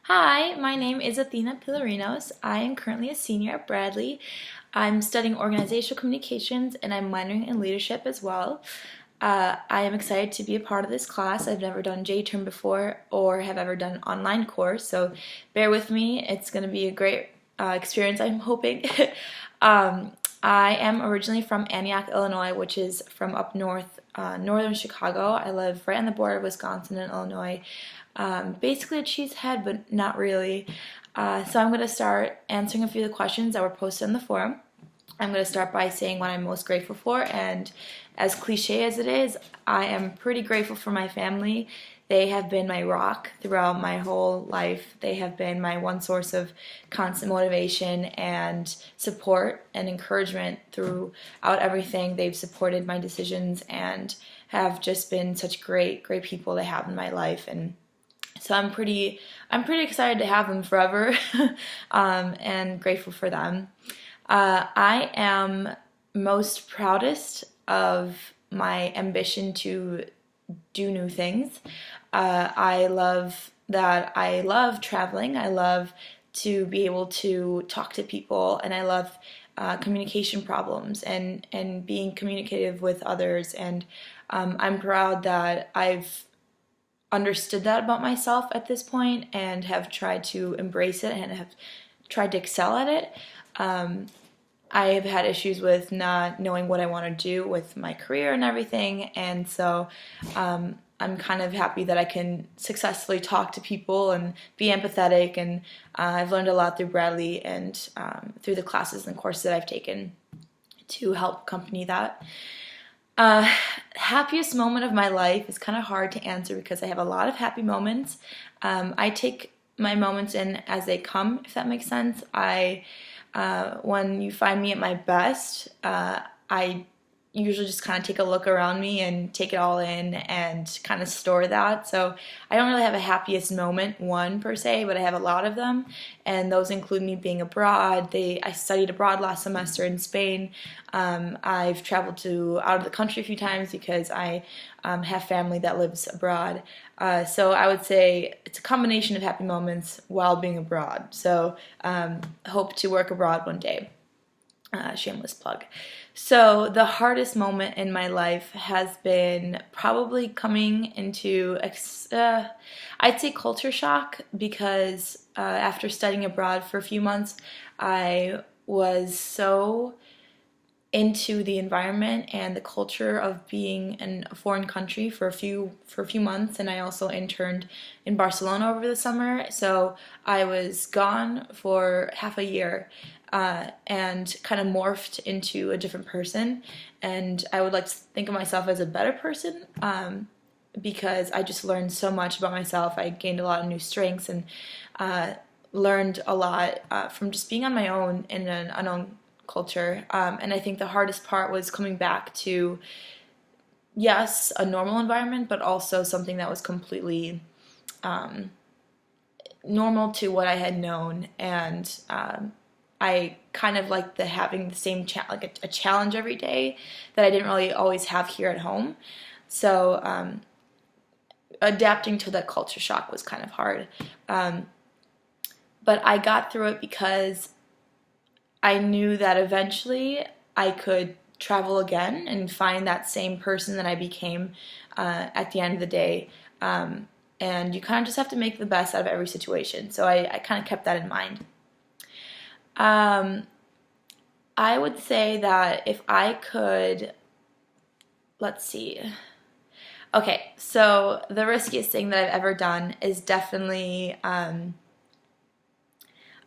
Hi, my name is Athena Pilarinos. I am currently a senior at Bradley. I'm studying organizational communications and I'm minoring in leadership as well. I am excited to be a part of this class. I've never done J-term before or have ever done an online course, so bear with me. It's going to be a great experience, I'm hoping. I am originally from Antioch, Illinois, which is from up north, northern Chicago. I live right on the border of Wisconsin and Illinois. Basically a cheesehead, but not really. So I'm going to start answering a few of the questions that were posted on the forum. I'm going to start by saying what I'm most grateful for, and as cliche as it is, I am pretty grateful for my family. They have been my rock throughout my whole life. They have been my one source of constant motivation and support and encouragement throughout everything. They've supported my decisions and have just been such great people to have in my life, and so I'm pretty excited to have them forever, and grateful for them. I am most proudest of my ambition to do new things. I love traveling. I love to be able to talk to people, and I love communication problems and being communicative with others. And I'm proud that I've understood that about myself at this point and have tried to embrace it and have tried to excel at it. I have had issues with not knowing what I want to do with my career and everything, and so I'm kind of happy that I can successfully talk to people and be empathetic, and I've learned a lot through Bradley and through the classes and courses that I've taken to help accompany that. Happiest moment of my life is kind of hard to answer because I have a lot of happy moments. I take my moments in as they come, if that makes sense. When you find me at my best, I usually just kind of take a look around me and take it all in and kind of store that. So I don't really have a happiest moment, one per se, but I have a lot of them, and those include me being abroad. I studied abroad last semester in Spain. I've traveled out of the country a few times because I have family that lives abroad. So I would say it's a combination of happy moments while being abroad. So hope to work abroad one day. Shameless plug. So the hardest moment in my life has been probably coming into, I'd say, culture shock, because after studying abroad for a few months, I was so into the environment and the culture of being in a foreign country for a few months, and I also interned in Barcelona over the summer, so I was gone for half a year. And kind of morphed into a different person, and I would like to think of myself as a better person, because I just learned so much about myself. I gained a lot of new strengths and learned a lot from just being on my own in an unknown culture, and I think the hardest part was coming back to, yes, a normal environment, but also something that was completely normal to what I had known, and I kind of like having the same a challenge every day that I didn't really always have here at home. So adapting to that culture shock was kind of hard. But I got through it because I knew that eventually I could travel again and find that same person that I became at the end of the day. And you kind of just have to make the best out of every situation. So I kind of kept that in mind. I would say that if I could, let's see. Okay, so the riskiest thing that I've ever done is definitely,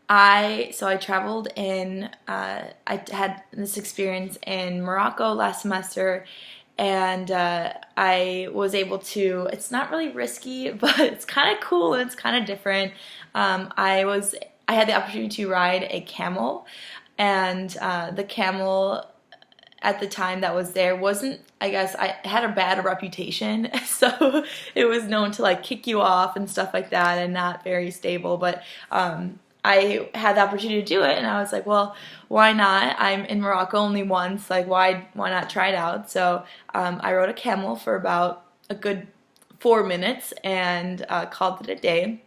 I traveled I had this experience in Morocco last semester, and I was able to, it's not really risky, but it's kind of cool and it's kind of different. I had the opportunity to ride a camel, and the camel at the time that was there wasn't, I guess, I had a bad reputation, so it was known to kick you off and stuff like that, and not very stable, but I had the opportunity to do it, and I was like, well, why not? I'm in Morocco only once, why not try it out? So I rode a camel for about a good 4 minutes and called it a day.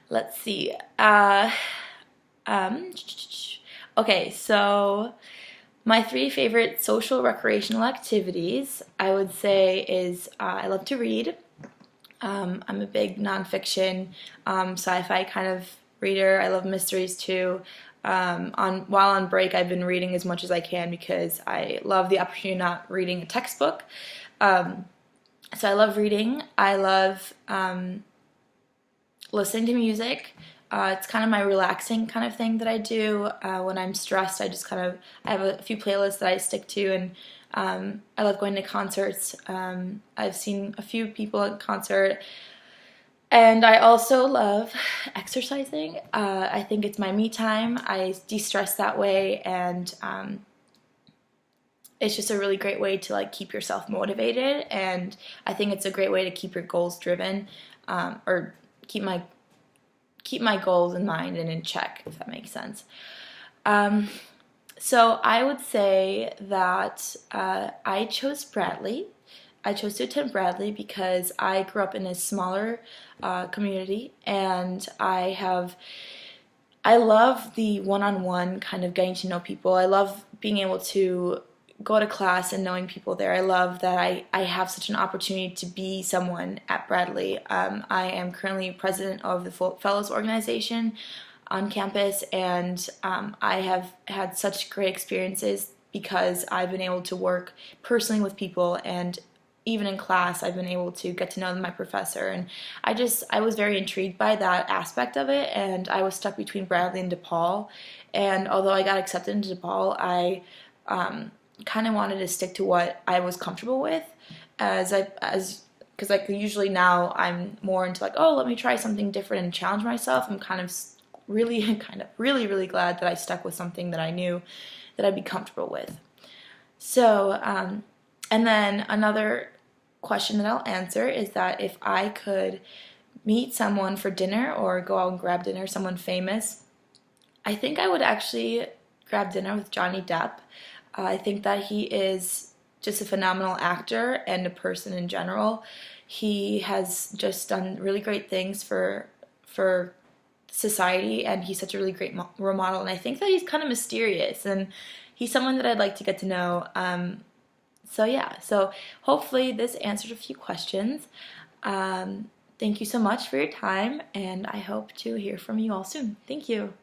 Let's see. Um, okay, so my three favorite social recreational activities, I would say, is I love to read. I'm a big nonfiction, sci-fi kind of reader. I love mysteries too. While on break, I've been reading as much as I can because I love the opportunity of not reading a textbook. So I love reading. I love listening to music. It's kind of my relaxing kind of thing that I do when I'm stressed. I have a few playlists that I stick to, and I love going to concerts. I've seen a few people at concert, and I also love exercising. I think it's my me time. I de-stress that way, and it's just a really great way to like keep yourself motivated. And I think it's a great way to keep your goals driven, or keep my goals in mind and in check, if that makes sense. So I would say that I chose Bradley. I chose to attend Bradley because I grew up in a smaller community, and I love the one-on-one kind of getting to know people. I love being able to go to class and knowing people there. I love that I have such an opportunity to be someone at Bradley. I am currently president of the Fellows organization on campus, and I have had such great experiences because I've been able to work personally with people, and even in class I've been able to get to know my professor, and I was very intrigued by that aspect of it, and I was stuck between Bradley and DePaul. And although I got accepted into DePaul, I kind of wanted to stick to what I was comfortable with, because like usually now I'm more into like, oh, let me try something different and challenge myself. I'm kind of really glad that I stuck with something that I knew that I'd be comfortable with. So and then another question that I'll answer is that if I could meet someone for dinner or go out and grab dinner, someone famous, I think I would actually grab dinner with Johnny Depp. I think that he is just a phenomenal actor and a person in general. He has just done really great things for society, and he's such a really great role model. And I think that he's kind of mysterious, and he's someone that I'd like to get to know. So yeah, so hopefully this answered a few questions. Thank you so much for your time, and I hope to hear from you all soon. Thank you.